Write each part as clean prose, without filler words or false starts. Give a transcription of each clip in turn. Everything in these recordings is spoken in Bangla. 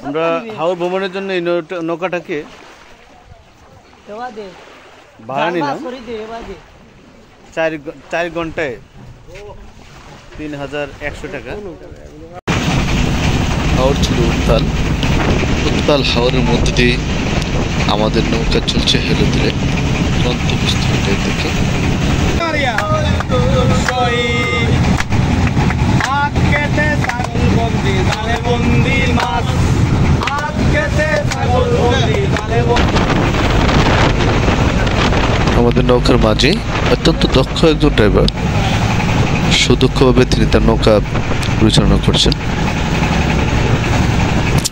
আমরা হাওর ভ্রমণের জন্য এই নৌকাটাকে ভাড়া নিলাম 4 ঘন্টায় 3100 টাকা। হাওর ছিল উত্তাল হাওরের মধ্যে দিয়ে আমাদের নৌকা চলছে হেলে দুলে গন্তব্যস্থলের দিকে। আমাদের নৌকার মাঝে অত্যন্ত দক্ষ একজন ড্রাইভার, সুদক্ষভাবে তিনি তার নৌকা পরিচালনা করছেন।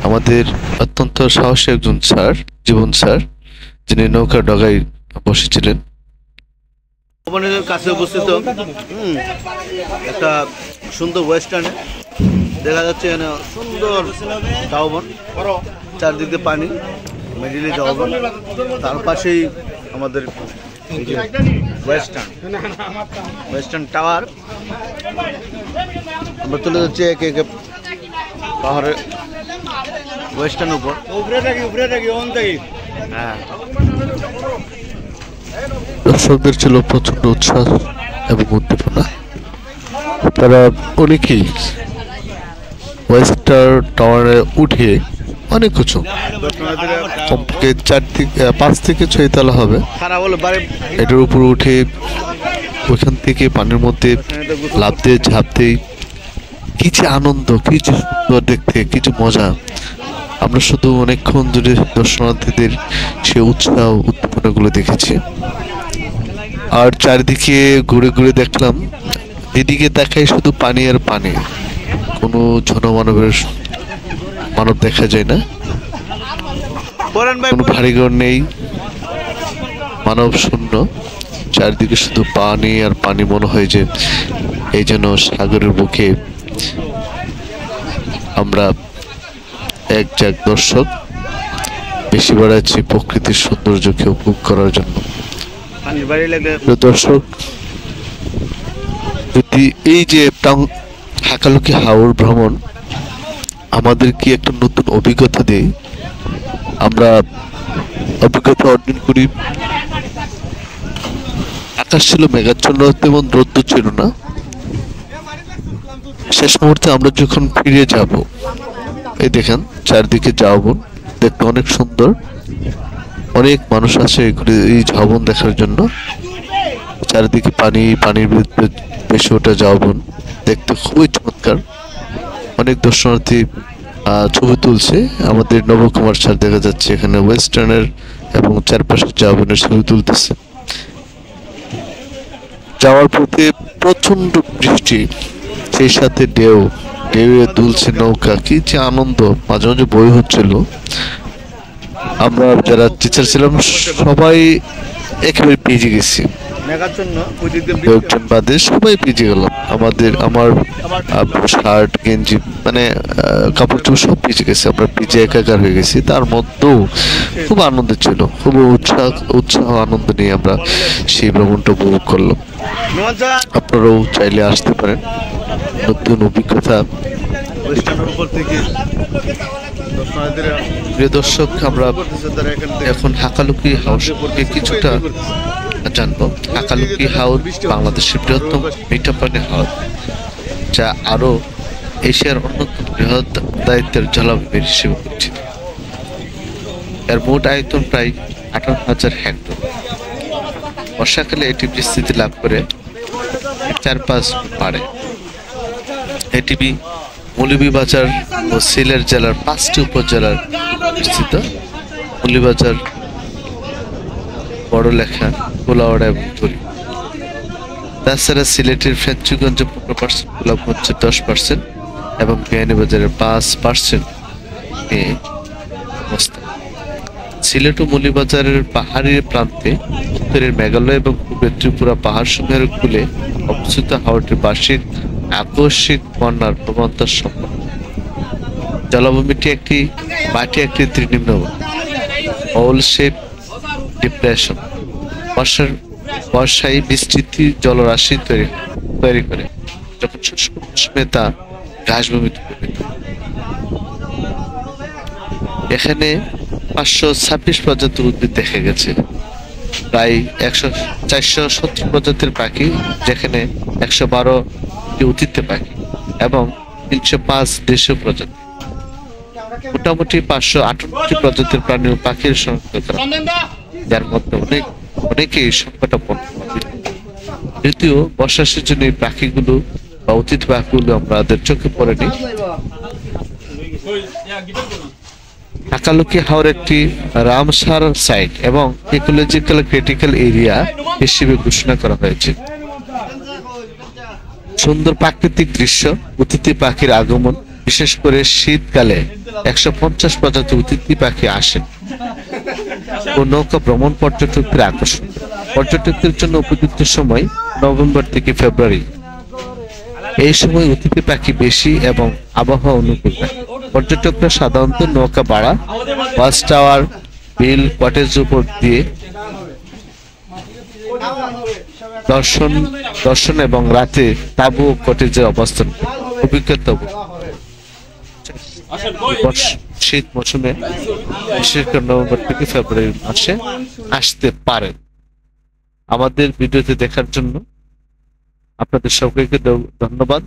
আমাদের অত্যন্ত সাহসী একজন স্যার, জীবন স্যার, যিনি নৌকার ডগায় বসেছিলেন। ভবনের কাছে অবস্থিত একটা সুন্দর ওয়েস্টার্নে দেখা যাচ্ছে এখানে সুন্দর ঝাউবন, চারদিকে পানি, মিডিলে ঝাউবন, তার পাশেই আমাদের ওয়েস্টার্ন টাওয়ার। আমরা চলে যাচ্ছি একে একে পাহাড়ের ওয়েস্টার্ন উপর। হ্যাঁ, দর্শকদের ছিল প্রচন্ড উৎসাহ এবং উদ্দীপনা। তারা অনেকেই ওয়েস্টার্ন টাওয়ারে উঠে অনেক উঁচু, কমপক্ষে 5 থেকে 6 তলা হবে, এটার উপর উঠে ওইখান থেকে পানির মধ্যে লাফ দিয়ে ঝাঁপ দিয়ে কি যে আনন্দ, কি যে সুন্দর দেখতে, কি যে মজা। আমরা শুধু অনেকক্ষণ ধরে দর্শনার্থীদের সে উৎসাহ উদ্দীপনা গুলো দেখেছি। আর চারিদিকে ঘুরে ঘুরে দেখলাম, এদিকে দেখাই শুধু পানি আর পানি, কোনো মানব দেখা যায় না, কোনো ভারীঘর নেই, মানব শূন্য, চারিদিকে শুধু পানি আর পানি। মনে হয় যে এই যেন সাগরের বুকে আমরা এক দর্শক বেশি বেড়াচ্ছি প্রকৃতির সৌন্দর্যকে উপভোগ করার জন্য। দর্শক, যদি এই যে হাকালুকি হাওর ভ্রমণ আমাদের কি একটা নতুন অভিজ্ঞতা দেয়, আমরা অভিজ্ঞতা অর্জন করি। আকাশ ছিল মেঘাচ্ছন্ন, তেমন রোদ্দুর ছিল না। শেষ মুহূর্তে আমরা যখন ফিরে যাব, এই দেখেন চারদিকে ঝাউবন, দেখতে অনেক সুন্দর, অনেক মানুষ আসে এই ঝাউবন দেখার জন্য। চারিদিকে পানির বেশি ওটা ঝাউবন দেখতে খুবই চমৎকার। অনেক দর্শনার্থী ছবি তুলছে। আমাদের নবকুমার স্যার দেখা যাচ্ছে এখানে ওয়েস্টার্নের এবং চারপাশে ঝাউবনের ছবি তুলতেছে। যাওয়ার পথে প্রচন্ড বৃষ্টি, সেই সাথে ঢেউয়ে দুলছে নৌকা, কি যে আনন্দ, মাঝে মাঝে বই হচ্ছিল। আমরা যারা টিচার ছিলাম সবাই একেবারে ভিজে গেছি, কয়েকজন বাদে সবাই ভিজে গেলাম। আমার শার্ট গেঞ্জি মানে কাপড় চোপড় সব ভিজে গেছে, আমরা ভিজে একাকার হয়ে গেছি। তার মধ্যেও খুব আনন্দ ছিল, খুব উৎসাহ আনন্দ নিয়ে আমরা সেই ভ্রমণটা উপভোগ করলাম। আপনারাও চাইলে আসতে পারেন, নতুন অভিজ্ঞতা। প্রিয় দর্শক, আমরা এখন হাকালুকি হাওর সম্পর্কে কিছুটা জানবো। হাকালুকি হাওর বাংলাদেশের বৃহত্তম মিঠা পানি হাওর, যা আরো এশিয়ার অন্যতম বৃহৎ দায়িত্বের জলাভূমি হিসেবে পরিচিত। এর মোট আয়তন প্রায় 18,000 হেক্টর। বর্ষাকালে এটি বিস্তৃতি লাভ করে 4-5 বাড়ে। এটি মৌলভীবাজার ও সিলেট জেলার 5টি উপজেলার বিস্তৃত। মৌলভীবাজার, বড়লেখা, কোলাউড়া এবং ধুলি। তাছাড়া সিলেটের ফেঞ্চুগঞ্জে 15%, গোলাপগঞ্জে 10% এবং বিয়ানীবাজারের 5% নিয়ে অবস্থান। সিলেট ও মৌলভীবাজারের পাহাড়ি প্রান্তে উত্তরের মেঘালয় এবং পূর্বের ত্রিপুরা পাহাড় সমূহের কূলে অবস্থিত হাওরটির বার্ষিক আকস্মিক বন্যার প্রবণতা সম্পন্ন। জলাভূমিটি একটি মাটি আকৃতির নিম্ন বাউল শেপ ডিপ্রেশন। বর্ষায় বিস্তৃতি জলরাশি তৈরি করে, যখন শুষ্ক মৌসুমে তা ঘাসভূমিতে পরিণত। এখানে 526 প্রজাতির উদ্ভিদ দেখা গেছে, প্রায় 470 প্রজাতির পাখি, যেখানে 112টি অতিথি পাখি এবং 305 দেশীয় প্রজাতি। মোটামুটি 558টি প্রজাতির প্রাণী ও পাখির শনাক্ত করা, যার মধ্যে অনেকেই সংকটাপন্ন। যদিও বর্ষা সিজনে এই পাখিগুলো বা অতিথি পাখিগুলো আমাদের চোখে পড়েনি। আকালুকি হাওর একটি রামসার সাইট এবং ইকোলজিক্যাল ক্রিটিক্যাল এরিয়া হিসেবে ঘোষণা করা হয়েছে। সুন্দর প্রাকৃতিক দৃশ্য, অতিথি পাখির আগমন, বিশেষ করে শীতকালে 150 প্রজাতির অতিথি পাখি আসেন ও নৌকা ভ্রমণ পর্যটকদের আকর্ষণ। পর্যটকদের জন্য উপযুক্ত সময় নভেম্বর থেকে ফেব্রুয়ারি। এই সময় অতিথি পাখি বেশি এবং আবহাওয়া অনুকূল থাকে। পর্যটকরা সাধারণত নৌকা ভাড়া, ওয়াচ টাওয়ার, বিল, কটেজ উপর দিয়ে দর্শন এবং রাতে তাঁবু ও কটেজের অবস্থান অভিজ্ঞতা শীত মৌসুমে বিশেষ করে নভেম্বর থেকে ফেব্রুয়ারি মাসে আসতে পারেন। আমাদের ভিডিওতে দেখার জন্য আপনাদের সবাইকে ধন্যবাদ।